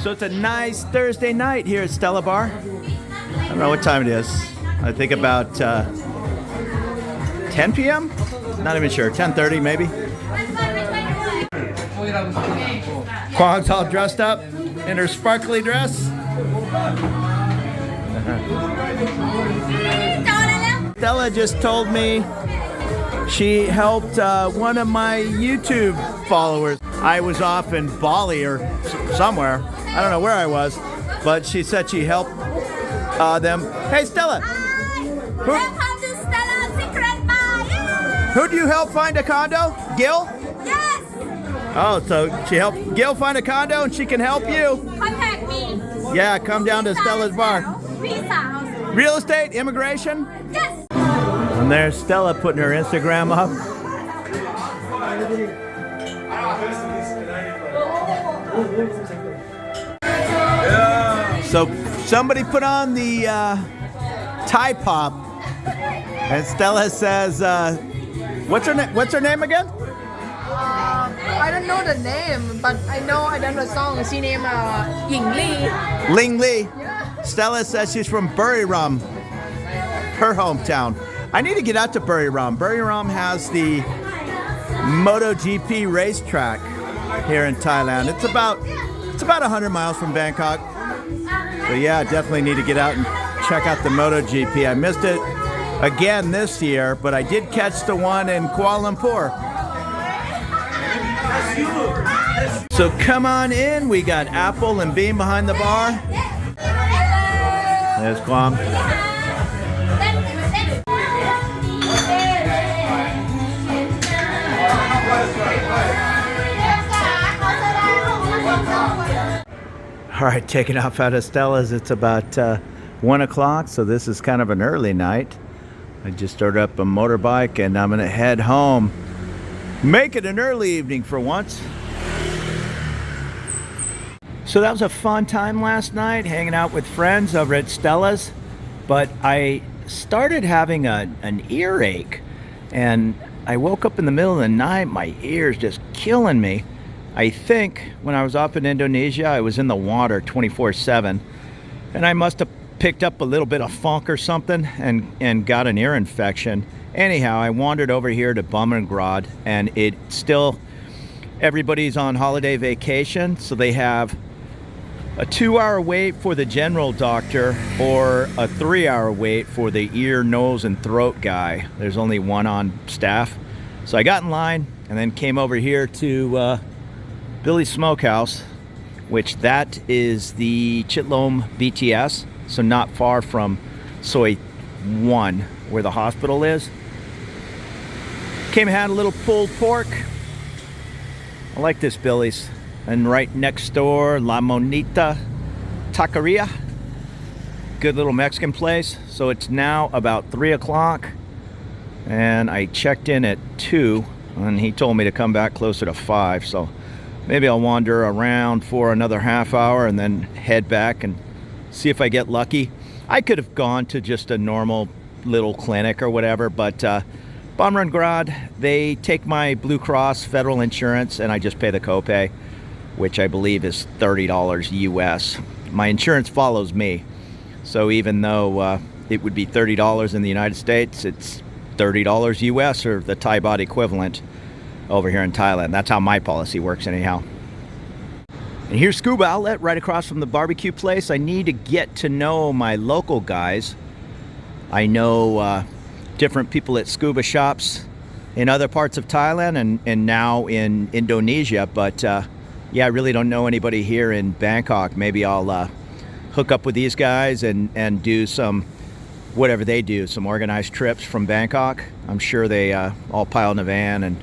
So it's a nice Thursday night here at Stella Bar. I don't know what time it is. I think about 10 p.m.? Not even sure. 10:30 maybe. Kwang's all dressed up in her sparkly dress. Stella just told me she helped one of my YouTube followers. I was off in Bali or somewhere. I don't know where I was, but she said she helped them. Hey, Stella. Hi. Welcome to Stella's Secret Bar. Yeah. Who do you help find a condo? Gil? Yes. Oh, so she helped Gil find a condo and she can help you. Contact me. Yeah, come down to Stella's Bar. Visa. Real estate, immigration? Yes. And there's Stella putting her Instagram up. So somebody put on the Thai pop, and Stella says, "What's her name again?" I don't know the name, but I know the song. She named Ying Li. Ling Li. Stella says she's from Buriram, her hometown. I need to get out to Buriram. Buriram has the MotoGP racetrack here in Thailand. It's about 100 miles from Bangkok. So yeah, definitely need to get out and check out the MotoGP. I missed it again this year, but I did catch the one in Kuala Lumpur. So come on in. We got Apple and Bean behind the bar. There's Kwam. All right, taking off out of Stella's. It's about 1 o'clock, so this is kind of an early night. I just started up a motorbike and I'm gonna head home. Make it an early evening for once. So that was a fun time last night, hanging out with friends over at Stella's. But I started having an earache, and I woke up in the middle of the night, my ears just killing me. I think when I was off in Indonesia, I was in the water 24/7, and I must have picked up a little bit of funk or something and got an ear infection. Anyhow, I wandered over here to Bumrungrad, and everybody's on holiday vacation, so they have a 2-hour wait for the general doctor or a 3-hour wait for the ear, nose, and throat guy. There's only one on staff. So I got in line and then came over here to Billy's Smokehouse, which that is the Chitlom BTS, so not far from Soi 1, where the hospital is. Came and had a little pulled pork. I like this Billy's. And right next door, La Monita Taqueria. Good little Mexican place. So it's now about 3 o'clock, and I checked in at 2, and he told me to come back closer to 5, so maybe I'll wander around for another half hour and then head back and see if I get lucky. I could have gone to just a normal little clinic or whatever, but Bumrungrad, they take my Blue Cross federal insurance, and I just pay the copay, which I believe is $30 US. My insurance follows me, so even though it would be $30 in the United States, it's $30 US, or the Thai baht equivalent over here in Thailand. That's how my policy works anyhow. And here's Scuba Outlet right across from the barbecue place. I need to get to know my local guys. I know different people at scuba shops in other parts of Thailand and now in Indonesia, but yeah, I really don't know anybody here in Bangkok. Maybe I'll hook up with these guys and do some, whatever they do, some organized trips from Bangkok. I'm sure they all pile in a van and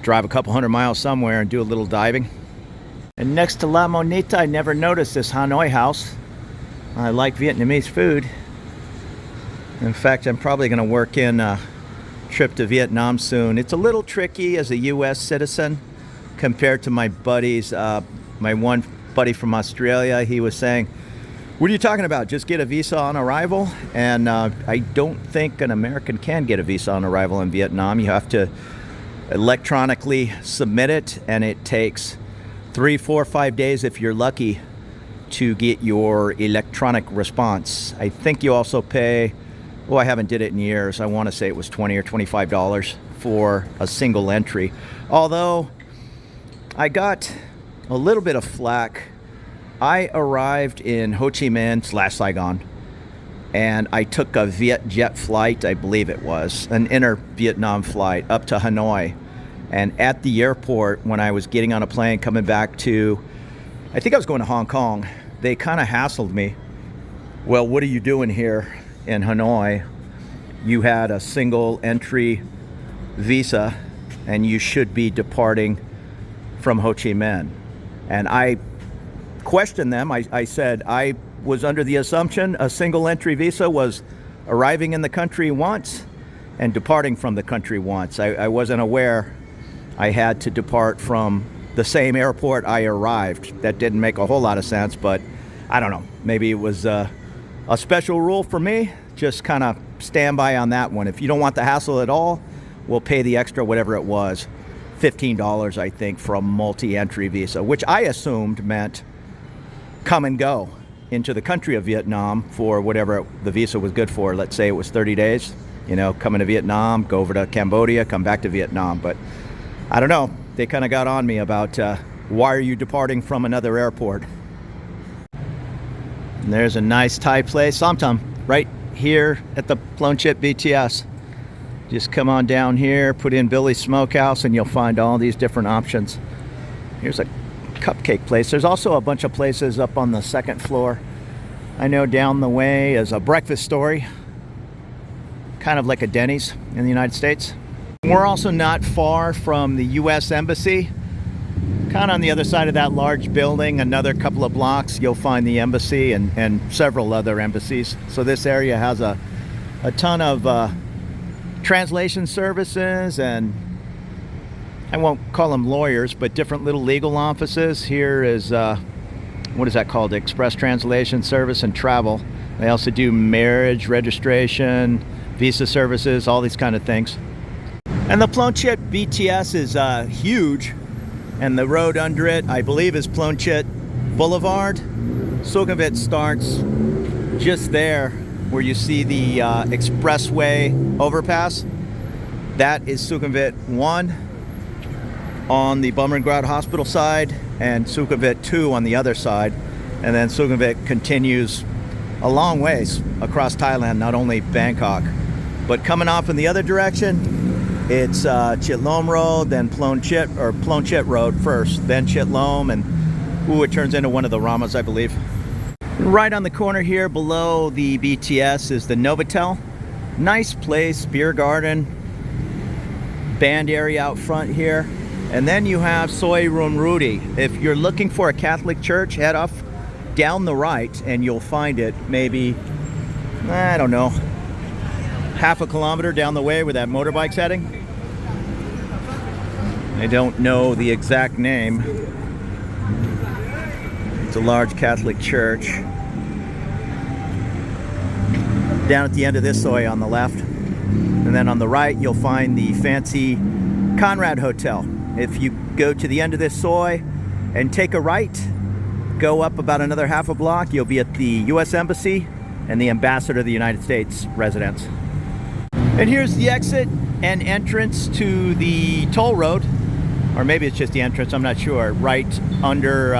drive a couple 100 miles somewhere and do a little diving. And next to La Monita, I never noticed this Hanoi house. I like Vietnamese food. In fact, I'm probably going to work in a trip to Vietnam soon. It's a little tricky as a U.S. citizen compared to my buddies. My one buddy from Australia, he was saying, "What are you talking about? Just get a visa on arrival?" And I don't think an American can get a visa on arrival in Vietnam. You have to electronically submit it, and it takes 3, 4, 5 days if you're lucky to get your electronic response. I think you also pay, well, I haven't did it in years. I want to say it was $20 or $25 for a single entry. Although I got a little bit of flack. I arrived in Ho Chi Minh / Saigon, and I took a Vietjet flight, I believe it was, an inter-Vietnam flight up to Hanoi. And at the airport, when I was getting on a plane coming back to, I think I was going to Hong Kong, they kind of hassled me. Well, what are you doing here in Hanoi? You had a single entry visa and you should be departing from Ho Chi Minh. And I questioned them. I said I was under the assumption a single entry visa was arriving in the country once and departing from the country once. I wasn't aware I had to depart from the same airport I arrived. That didn't make a whole lot of sense, but I don't know. Maybe it was a special rule for me. Just kind of stand by on that one. If you don't want the hassle at all, we'll pay the extra, whatever it was, $15, I think, for a multi-entry visa, which I assumed meant come and go into the country of Vietnam for whatever the visa was good for. Let's say it was 30 days, come into Vietnam, go over to Cambodia, come back to Vietnam. But I don't know. They kind of got on me about why are you departing from another airport? And there's a nice Thai place, Samtam, right here at the Plon Chit BTS. Just come on down here, put in Billy's Smokehouse, and you'll find all these different options. Here's a cupcake place. There's also a bunch of places up on the second floor. I know down the way is a breakfast story, kind of like a Denny's in the United States. We're also not far from the U.S. Embassy. Kind of on the other side of that large building, another couple of blocks, you'll find the embassy and several other embassies. So this area has a ton of translation services, and I won't call them lawyers, but different little legal offices. Here is, what is that called? Express Translation Service and Travel. They also do marriage, registration, visa services, all these kind of things. And the Plon Chit BTS is huge, and the road under it, I believe, is Plon Chit Boulevard. Sukhumvit starts just there where you see the expressway overpass. That is Sukhumvit 1 on the Bumrungrad Hospital side, and Sukhumvit 2 on the other side. And then Sukhumvit continues a long ways across Thailand, not only Bangkok. But coming off in the other direction, it's Chit Lom Road, then Plon Chit Road first, then Chit Lom, and it turns into one of the Ramas, I believe. Right on the corner here below the BTS is the Novotel. Nice place, beer garden, band area out front here. And then you have Soi Rum Rudi. If you're looking for a Catholic church, head off down the right and you'll find it maybe, I don't know, half a kilometer down the way where that motorbike's heading. I don't know the exact name. It's a large Catholic church. Down at the end of this soi on the left. And then on the right, you'll find the fancy Conrad Hotel. If you go to the end of this soi and take a right, go up about another half a block, you'll be at the U.S. Embassy and the Ambassador of the United States residence. And here's the exit and entrance to the toll road, or maybe it's just the entrance, I'm not sure, right under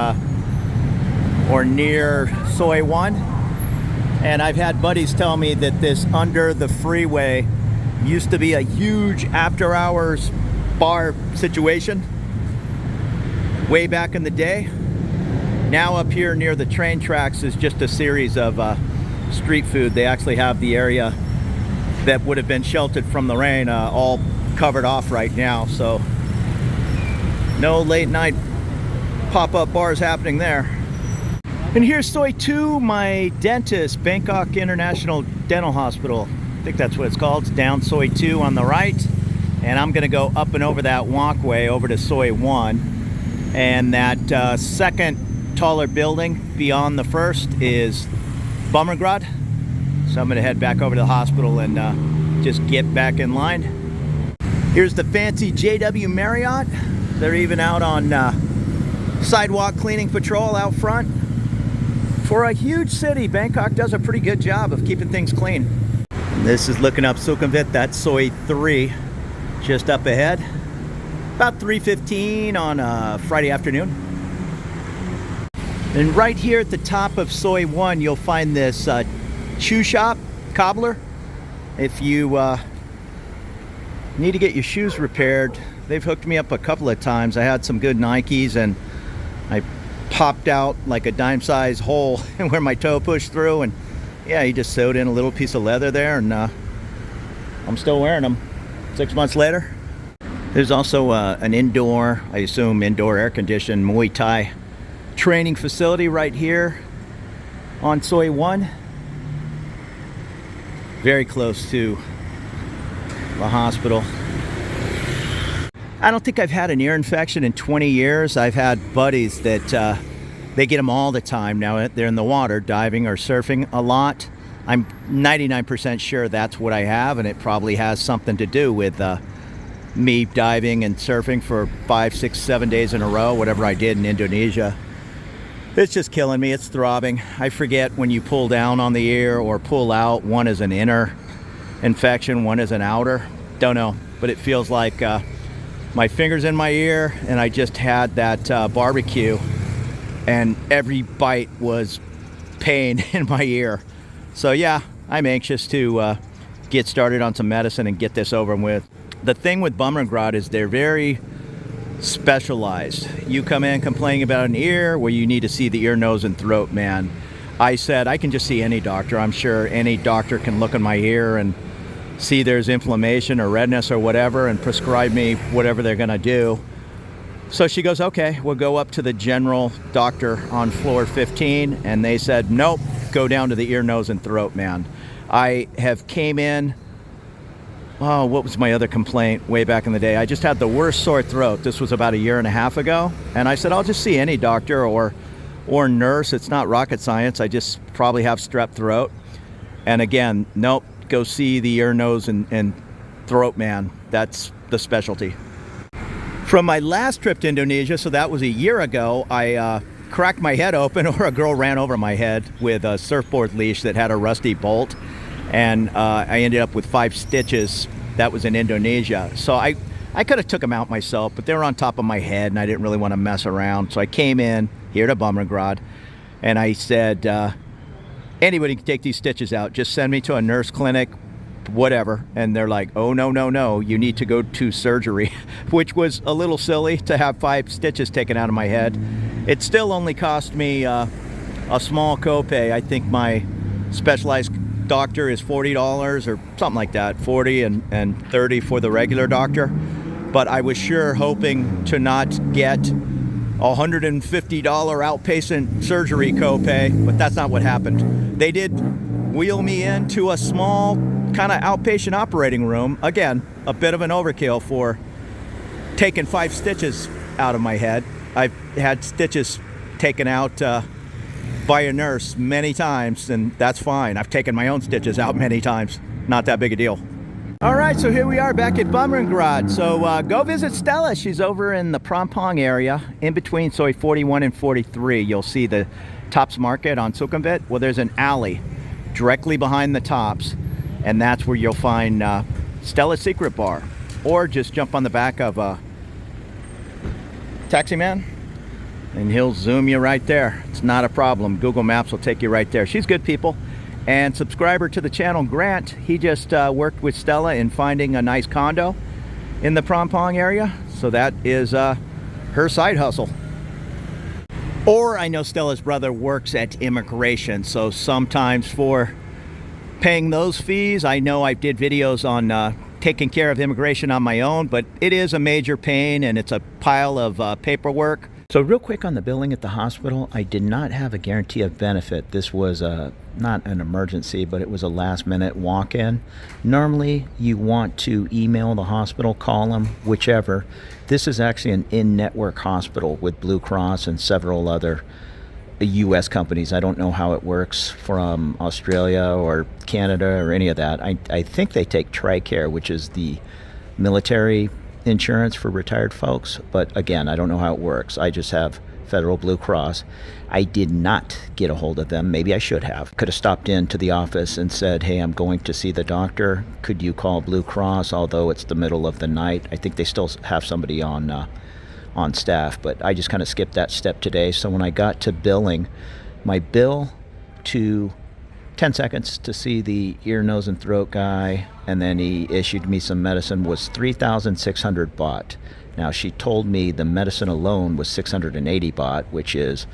or near Soi 1. And I've had buddies tell me that this under the freeway used to be a huge after hours bar situation way back in the day. Now up here near the train tracks is just a series of street food. They actually have the area that would have been sheltered from the rain all covered off right now, so no late night pop-up bars happening there. And here's Soi 2, my dentist, Bangkok International Dental Hospital. I think that's what it's called. It's down Soi 2 on the right, and I'm gonna go up and over that walkway over to Soi 1, and that second taller building beyond the first is Bumrungrad. So I'm gonna head back over to the hospital and just get back in line. Here's the fancy JW Marriott. They're even out on sidewalk cleaning patrol out front. For a huge city, Bangkok does a pretty good job of keeping things clean. This is looking up Sukhumvit. That's Soi 3, just up ahead. About 3:15 on a Friday afternoon. And right here at the top of Soi 1, you'll find this shoe shop, cobbler. If you need to get your shoes repaired, they've hooked me up a couple of times. I had some good Nikes and I popped out like a dime-sized hole where my toe pushed through, and yeah, he just sewed in a little piece of leather there, and I'm still wearing them 6 months later. There's also an indoor, I assume indoor air-conditioned Muay Thai training facility right here on Soi 1. Very close to the hospital. I don't think I've had an ear infection in 20 years. I've had buddies that they get them all the time. Now they're in the water diving or surfing a lot. I'm 99% sure that's what I have, and it probably has something to do with me diving and surfing for 5, 6, 7 days in a row, whatever I did in Indonesia. It's just killing me. It's throbbing. I forget when you pull down on the ear or pull out. One is an inner infection, one is an outer. Don't know, but it feels like my finger's in my ear, and I just had that barbecue, and every bite was pain in my ear. So yeah, I'm anxious to get started on some medicine and get this over with. The thing with Bumrungrad is they're very specialized. You come in complaining about an ear, well, you need to see the ear, nose, and throat man. I said I can just see any doctor. I'm sure any doctor can look in my ear and see there's inflammation or redness or whatever and prescribe me whatever they're gonna do. So she goes, okay, we'll go up to the general doctor on floor 15, and they said, nope, go down to the ear, nose, and throat man. I have came in, oh, what was my other complaint way back in the day? I just had the worst sore throat. This was about 1.5 years ago. And I said, I'll just see any doctor or nurse. It's not rocket science. I just probably have strep throat. And again, nope, go see the ear, nose, and throat man. That's the specialty. From my last trip to Indonesia, so that was 1 year ago, I cracked my head open, or a girl ran over my head with a surfboard leash that had a rusty bolt. And I ended up with 5 stitches. That was in Indonesia. So I could have took them out myself, but they were on top of my head, and I didn't really want to mess around. So I came in here to Bumrungrad, and I said, anybody can take these stitches out. Just send me to a nurse clinic, whatever. And they're like, oh, no, you need to go to surgery, which was a little silly to have 5 stitches taken out of my head. It still only cost me a small copay. I think my specialized doctor is $40 or something like that, 40 and 30 for the regular doctor. But I was sure hoping to not get $150 outpatient surgery copay, but that's not what happened. They did wheel me into a small kind of outpatient operating room. Again, a bit of an overkill for taking 5 stitches out of my head. I've had stitches taken out by a nurse many times, and that's fine. I've taken my own stitches out many times. Not that big a deal. All right, so here we are back at Bumrungrad. So go visit Stella. She's over in the Prampong area, in between Soi 41 and 43. You'll see the Tops Market on Sukhumvit. Well, there's an alley directly behind the Tops, and that's where you'll find Stella's Secret Bar. Or just jump on the back of a taxi man, and he'll zoom you right there. It's not a problem. Google Maps will take you right there. She's good people. And subscriber to the channel, Grant, he just worked with Stella in finding a nice condo in the Prampong area. So that is her side hustle. Or I know Stella's brother works at immigration. So sometimes for paying those fees, I know I did videos on taking care of immigration on my own, but it is a major pain and it's a pile of paperwork. So real quick on the billing at the hospital, I did not have a guarantee of benefit. This was not an emergency, but it was a last-minute walk-in. Normally, you want to email the hospital, call them, whichever. This is actually an in-network hospital with Blue Cross and several other U.S. companies. I don't know how it works from Australia or Canada or any of that. I think they take TRICARE, which is the military insurance for retired folks, but again, I don't know how it works. I just have Federal Blue Cross. I did not get a hold of them. Maybe I should have. Could have stopped into the office and said, hey, I'm going to see the doctor. Could you call Blue Cross? Although it's the middle of the night. I think they still have somebody on staff, but I just kind of skipped that step today. So when I got to billing, my bill to 10 seconds to see the ear, nose, and throat guy, and then he issued me some medicine, was 3,600 baht. Now, she told me the medicine alone was 680 baht, which is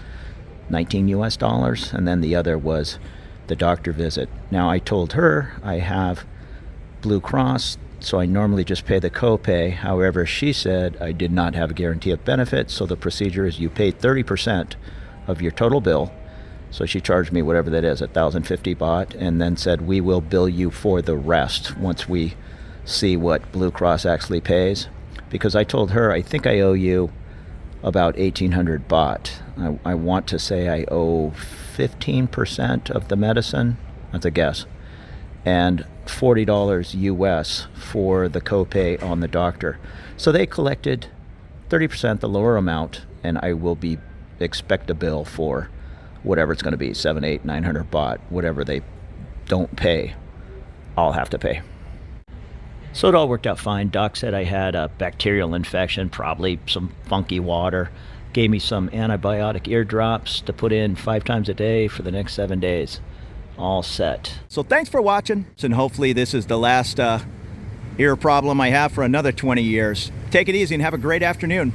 19 US dollars, and then the other was the doctor visit. Now, I told her I have Blue Cross, so I normally just pay the copay. However, she said I did not have a guarantee of benefit, so the procedure is you pay 30% of your total bill. So she charged me whatever that is, 1,050 baht, and then said we will bill you for the rest once we see what Blue Cross actually pays. Because I told her, I think I owe you about 1,800 baht. I want to say I owe 15% of the medicine. That's a guess. And $40 US for the copay on the doctor. So they collected 30%, the lower amount, and I will expect a bill for whatever it's going to be, 700, 800, 900 baht, whatever they don't pay, I'll have to pay. So it all worked out fine. Doc said I had a bacterial infection, probably some funky water. Gave me some antibiotic ear drops to put in 5 times a day for the next 7 days. All set. So thanks for watching, and hopefully this is the last ear problem I have for another 20 years. Take it easy and have a great afternoon.